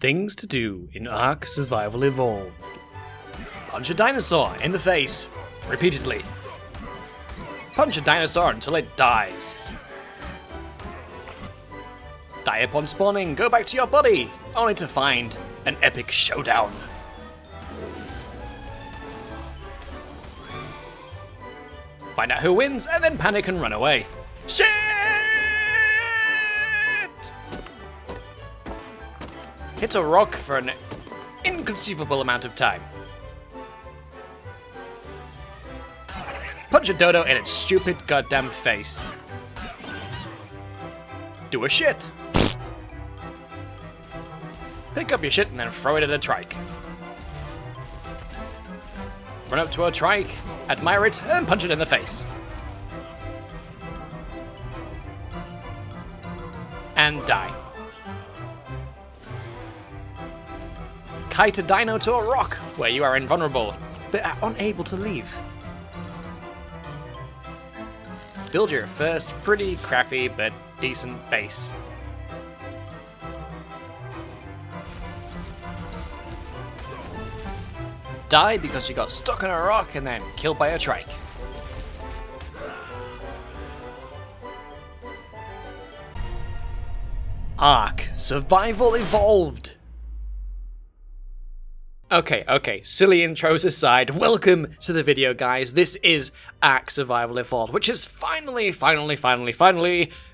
Things to do in Ark Survival Evolved. Punch a dinosaur in the face, repeatedly. Punch a dinosaur until it dies. Die upon spawning, go back to your body, only to find an epic showdown. Find out who wins and then panic and run away. Shit! Hit a rock for an inconceivable amount of time. Punch a dodo in its stupid goddamn face. Do a shit. Pick up your shit and then throw it at a trike. Run up to a trike, admire it, and punch it in the face. And die. Kite a dino to a rock, where you are invulnerable, but are unable to leave. Build your first pretty crappy but decent base. Die because you got stuck on a rock and then killed by a trike. Ark Survival Evolved. Okay, silly intros aside, welcome to the video, guys. This is Ark Survival Evolved, which has finally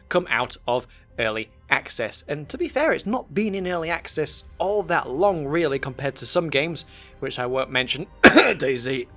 come out of early access. And to be fair, it's not been in early access all that long, really, compared to some games, which I won't mention. Daisy.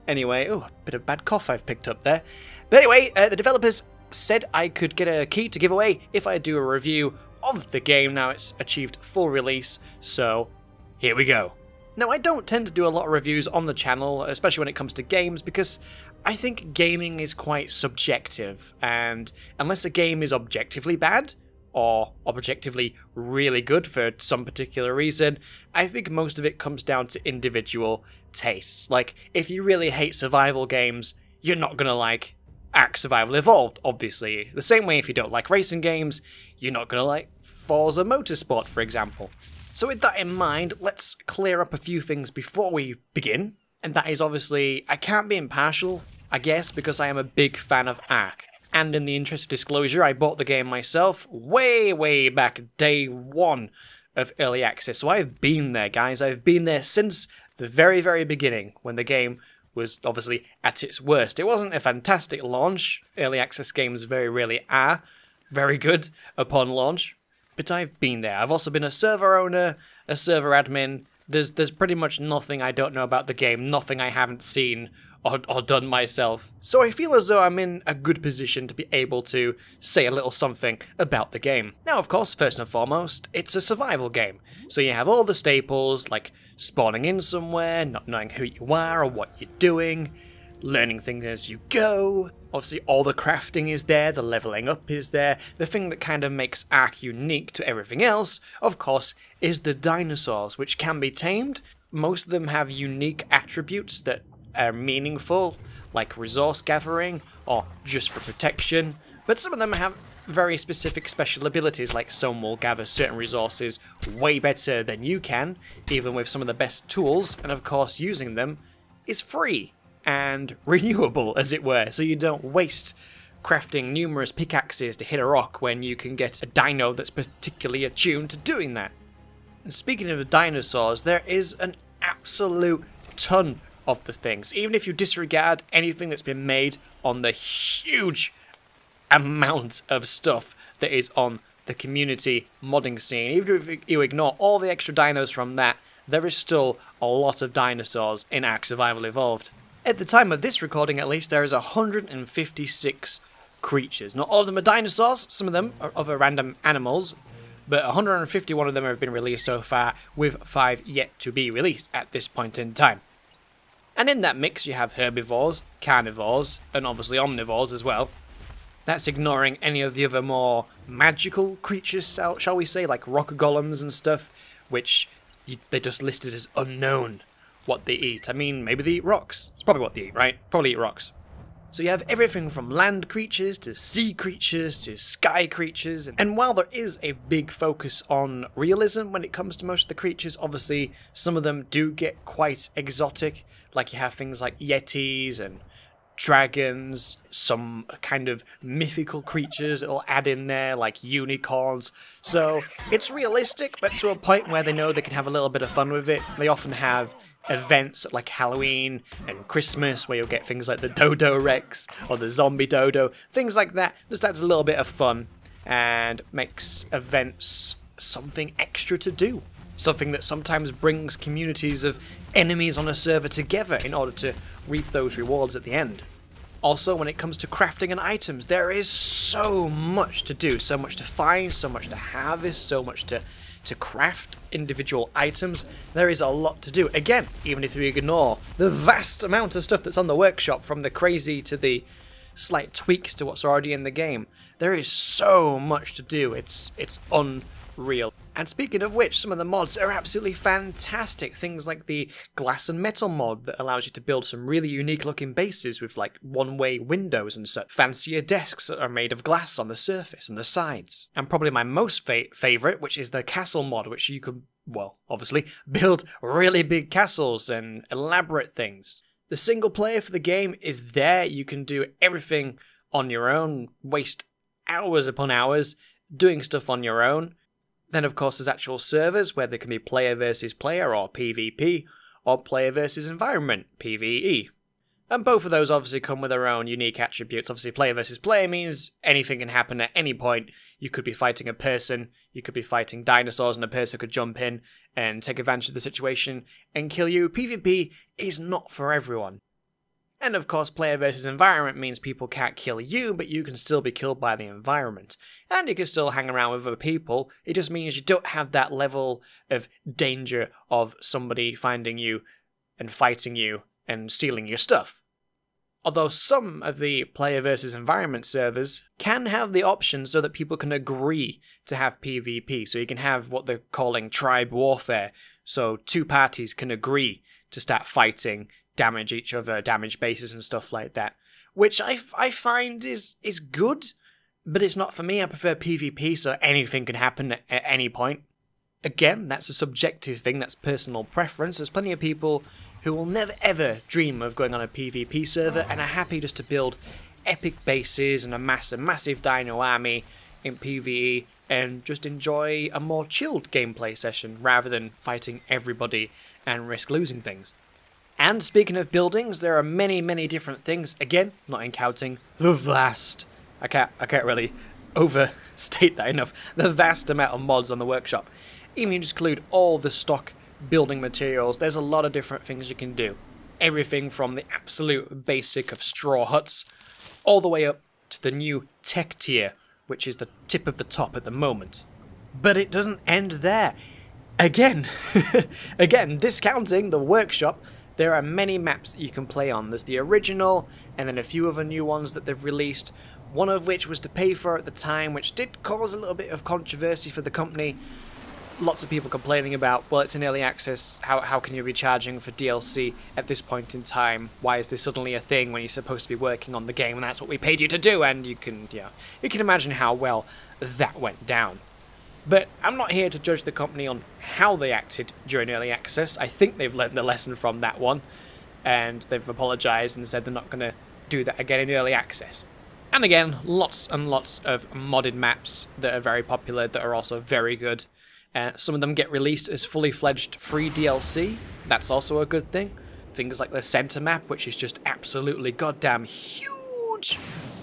Anyway, oh, a bit of bad cough I've picked up there. But anyway, the developers said I could get a key to give away if I do a review of the game. Now it's achieved full release, so here we go. Now, I don't tend to do a lot of reviews on the channel, especially when it comes to games, because I think gaming is quite subjective, and unless a game is objectively bad, or objectively really good for some particular reason, I think most of it comes down to individual tastes. Like, if you really hate survival games, you're not gonna like Ark Survival Evolved, obviously. The same way if you don't like racing games, you're not gonna like Forza Motorsport, for example. So with that in mind, let's clear up a few things before we begin. And that is obviously, I can't be impartial, I guess, because I am a big fan of Ark. And in the interest of disclosure, I bought the game myself way back day one of early access. So I've been there, guys. I've been there since the very beginning, when the game was obviously at its worst. It wasn't a fantastic launch. Early access games very rarely are very good upon launch. But I've been there. I've also been a server owner, a server admin. There's pretty much nothing I don't know about the game, nothing I haven't seen or done myself. So I feel as though I'm in a good position to be able to say a little something about the game. Now, of course, first and foremost, it's a survival game. So you have all the staples, like spawning in somewhere, not knowing who you are or what you're doing, learning things as you go. Obviously, all the crafting is there, the leveling up is there. The thing that kind of makes Ark unique to everything else, of course, is the dinosaurs, which can be tamed. Most of them have unique attributes that are meaningful, like resource gathering, or just for protection. But some of them have very specific special abilities, like some will gather certain resources way better than you can, even with some of the best tools, and of course, using them is free and renewable, as it were, so you don't waste crafting numerous pickaxes to hit a rock when you can get a dino that's particularly attuned to doing that. And speaking of the dinosaurs, there is an absolute ton of the things. Even if you disregard anything that's been made on the huge amount of stuff that is on the community modding scene, even if you ignore all the extra dinos from that, there is still a lot of dinosaurs in Ark Survival Evolved. At the time of this recording, at least, there is 156 creatures. Not all of them are dinosaurs, some of them are other random animals, but 151 of them have been released so far, with 5 yet to be released at this point in time. And in that mix, you have herbivores, carnivores, and obviously omnivores as well. That's ignoring any of the other more magical creatures, shall we say, like rock golems and stuff, which they're just listed as unknown what they eat. I mean, maybe they eat rocks. It's probably what they eat, right? Probably eat rocks. So you have everything from land creatures to sea creatures to sky creatures, and while there is a big focus on realism when it comes to most of the creatures, obviously some of them do get quite exotic, like you have things like yetis and dragons, some kind of mythical creatures it'll add in there, like unicorns. So it's realistic, but to a point where they know they can have a little bit of fun with it. They often have events like Halloween and Christmas where you'll get things like the Dodo Rex or the Zombie Dodo, things like that. Just adds a little bit of fun and makes events something extra to do. Something that sometimes brings communities of enemies on a server together in order to reap those rewards at the end. Also, when it comes to crafting and items, there is so much to do, so much to find, so much to harvest, so much to craft individual items. There is a lot to do. Again, even if you ignore the vast amount of stuff that's on the workshop, from the crazy to the slight tweaks to what's already in the game, there is so much to do. It's unreal. And speaking of which, some of the mods are absolutely fantastic. Things like the glass and metal mod that allows you to build some really unique looking bases with like one-way windows and such. Fancier desks that are made of glass on the surface and the sides. And probably my most favourite, which is the castle mod, which you can, well, obviously, build really big castles and elaborate things. The single player for the game is there. You can do everything on your own, waste hours upon hours doing stuff on your own. Then, of course, there's actual servers where there can be player versus player, or PvP, or player versus environment, PvE. And both of those obviously come with their own unique attributes. Obviously, player versus player means anything can happen at any point. You could be fighting a person, you could be fighting dinosaurs, and a person could jump in and take advantage of the situation and kill you. PvP is not for everyone. And of course, player versus environment means people can't kill you, but you can still be killed by the environment. And you can still hang around with other people. It just means you don't have that level of danger of somebody finding you and fighting you and stealing your stuff. Although some of the player versus environment servers can have the option so that people can agree to have PvP. So you can have what they're calling tribe warfare. So two parties can agree to start fighting, damage each other, damage bases and stuff like that, which I find is good, but it's not for me. I prefer PvP, so anything can happen at any point. Again, that's a subjective thing, that's personal preference. There's plenty of people who will never ever dream of going on a PvP server and are happy just to build epic bases and amass a massive dino army in PvE and just enjoy a more chilled gameplay session rather than fighting everybody and risk losing things. And speaking of buildings, there are many, many different things. Again, not counting the vast, I can't really overstate that enough, the vast amount of mods on the workshop. Even if you just include all the stock building materials, there's a lot of different things you can do. Everything from the absolute basic of straw huts, all the way up to the new tech tier, which is the tip of the top at the moment. But it doesn't end there. Again, discounting the workshop, there are many maps that you can play on. There's the original, and then a few other new ones that they've released, one of which was to pay for at the time, which did cause a little bit of controversy for the company. Lots of people complaining about, well, it's in early access, how can you be charging for DLC at this point in time? Why is this suddenly a thing when you're supposed to be working on the game, and that's what we paid you to do? And you can imagine how well that went down. But I'm not here to judge the company on how they acted during early access. I think they've learned the lesson from that one, and they've apologised and said they're not going to do that again in early access. And again, lots and lots of modded maps that are very popular, that are also very good. Some of them get released as fully fledged free DLC. That's also a good thing. Things like the center map, which is just absolutely goddamn huge,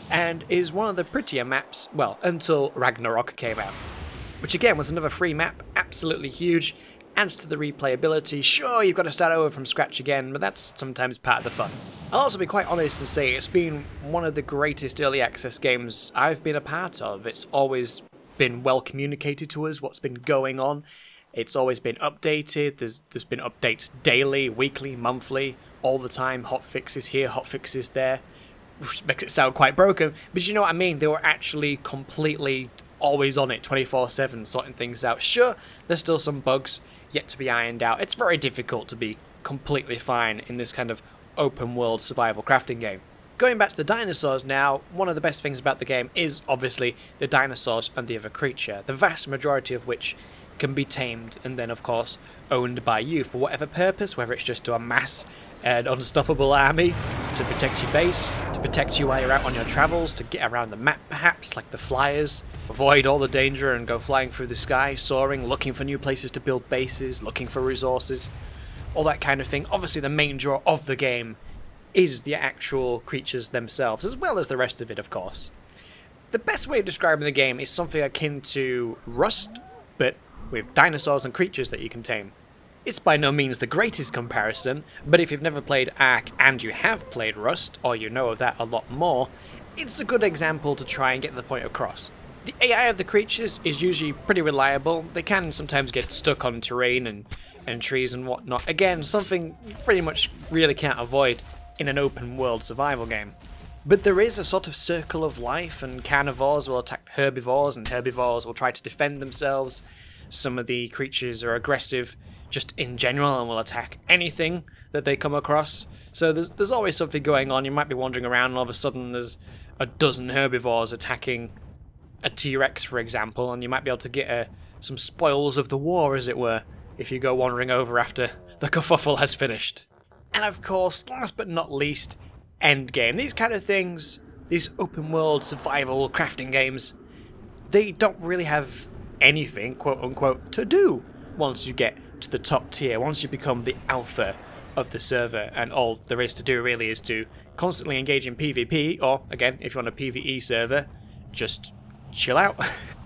and is one of the prettier maps, well, until Ragnarok came out. Which again was another free map, absolutely huge, adds to the replayability. Sure, you've got to start over from scratch again, but that's sometimes part of the fun. I'll also be quite honest and say it's been one of the greatest early access games I've been a part of. It's always been well communicated to us what's been going on. It's always been updated. There's been updates daily, weekly, monthly, all the time. Hot fixes here, hot fixes there, which makes it sound quite broken, but you know what I mean. They were actually completely always on it, 24/7, sorting things out. Sure, there's still some bugs yet to be ironed out. It's very difficult to be completely fine in this kind of open world survival crafting game. Going back to the dinosaurs now, one of the best things about the game is obviously the dinosaurs and the other creature, the vast majority of which can be tamed and then of course owned by you for whatever purpose, whether it's just to amass an unstoppable army, to protect your base, to protect you while you're out on your travels, to get around the map perhaps, like the flyers, avoid all the danger and go flying through the sky, soaring, looking for new places to build bases, looking for resources, all that kind of thing. Obviously the main draw of the game is the actual creatures themselves, as well as the rest of it, of course. The best way of describing the game is something akin to Rust, but with dinosaurs and creatures that you can tame. It's by no means the greatest comparison, but if you've never played Ark and you have played Rust, or you know of that a lot more, it's a good example to try and get the point across. The AI of the creatures is usually pretty reliable. They can sometimes get stuck on terrain and trees and whatnot. Again, something you pretty much really can't avoid in an open world survival game. But there is a sort of circle of life, and carnivores will attack herbivores, and herbivores will try to defend themselves. Some of the creatures are aggressive just in general and will attack anything that they come across. So there's always something going on. You might be wandering around and all of a sudden there's a dozen herbivores attacking a T-Rex, for example, and you might be able to get some spoils of the war, as it were, if you go wandering over after the kerfuffle has finished. And of course, last but not least, Endgame. These kind of things, these open world survival crafting games, they don't really have anything, quote unquote, to do once you get to the top tier, once you become the alpha of the server, and all there is to do really is to constantly engage in PvP, or again, if you're on a PvE server, just chill out.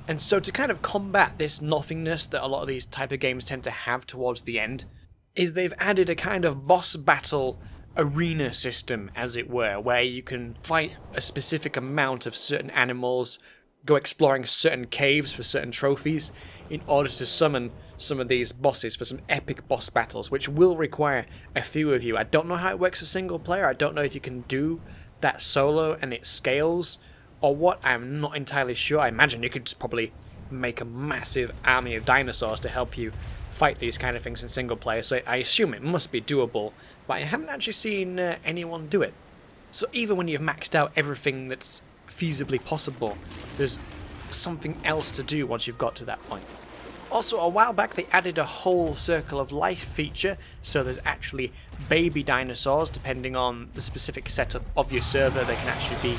And so to kind of combat this nothingness that a lot of these type of games tend to have towards the end, is they've added a kind of boss battle arena system, as it were, where you can fight a specific amount of certain animals, go exploring certain caves for certain trophies, in order to summon some of these bosses for some epic boss battles, which will require a few of you. I don't know how it works as single player, I don't know if you can do that solo and it scales, or what, I'm not entirely sure. I imagine you could just probably make a massive army of dinosaurs to help you fight these kind of things in single player, so I assume it must be doable, but I haven't actually seen anyone do it. So even when you've maxed out everything that's feasibly possible, there's something else to do once you've got to that point. Also, a while back they added a whole circle of life feature, so there's actually baby dinosaurs. Depending on the specific setup of your server, they can actually be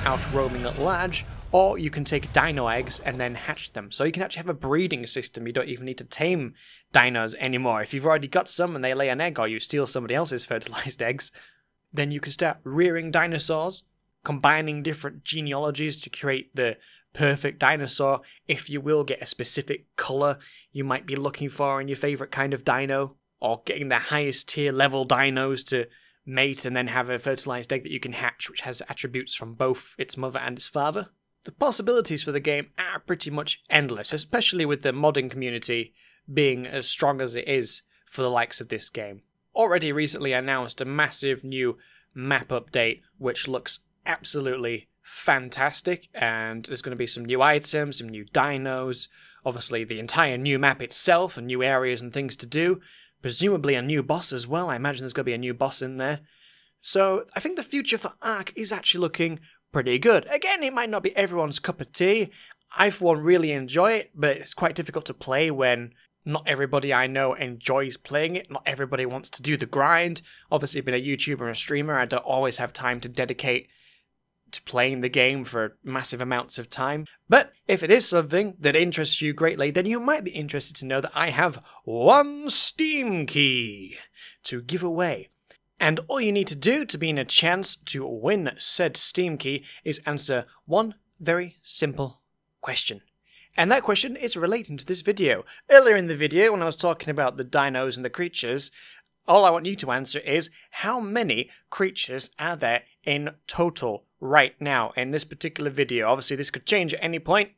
out roaming at large, or you can take dino eggs and then hatch them. So you can actually have a breeding system. You don't even need to tame dinos anymore. If you've already got some and they lay an egg, or you steal somebody else's fertilized eggs, then you can start rearing dinosaurs, combining different genealogies to create the perfect dinosaur. If you will get a specific colour you might be looking for in your favourite kind of dino, or getting the highest tier level dinos to mate and then have a fertilized egg that you can hatch, which has attributes from both its mother and its father. The possibilities for the game are pretty much endless, especially with the modding community being as strong as it is for the likes of this game. Already recently announced a massive new map update, which looks absolutely fantastic, and there's going to be some new items, some new dinos, obviously the entire new map itself, and new areas and things to do, presumably a new boss as well. I imagine there's going to be a new boss in there. So I think the future for Ark is actually looking pretty good. Again, it might not be everyone's cup of tea. I, for one, really enjoy it, but it's quite difficult to play when not everybody I know enjoys playing it. Not everybody wants to do the grind. Obviously, being a YouTuber and a streamer, I don't always have time to dedicate to playing the game for massive amounts of time. But if it is something that interests you greatly, then you might be interested to know that I have one Steam key to give away. And all you need to do to be in a chance to win said Steam key is answer one very simple question. And that question is relating to this video. Earlier in the video, when I was talking about the dinos and the creatures, all I want you to answer is, how many creatures are there in total right now in this particular video? Obviously, this could change at any point,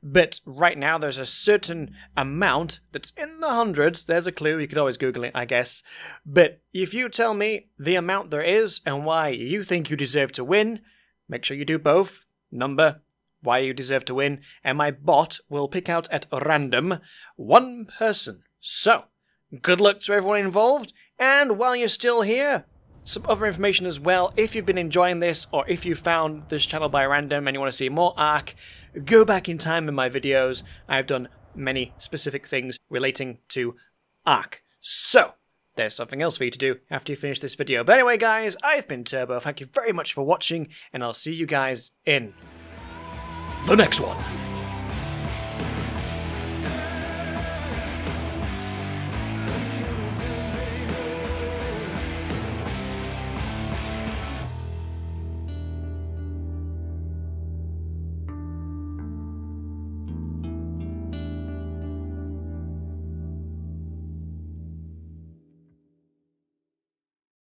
but right now there's a certain amount that's in the hundreds. There's a clue, you could always Google it, I guess. But if you tell me the amount there is and why you think you deserve to win, make sure you do both. Number, why you deserve to win, and my bot will pick out at random one person. So, good luck to everyone involved, and while you're still here, some other information as well. If you've been enjoying this, or if you found this channel by random and you want to see more Ark, go back in time in my videos. I've done many specific things relating to Ark. So, there's something else for you to do after you finish this video. But anyway, guys, I've been Turbo. Thank you very much for watching, and I'll see you guys in the next one.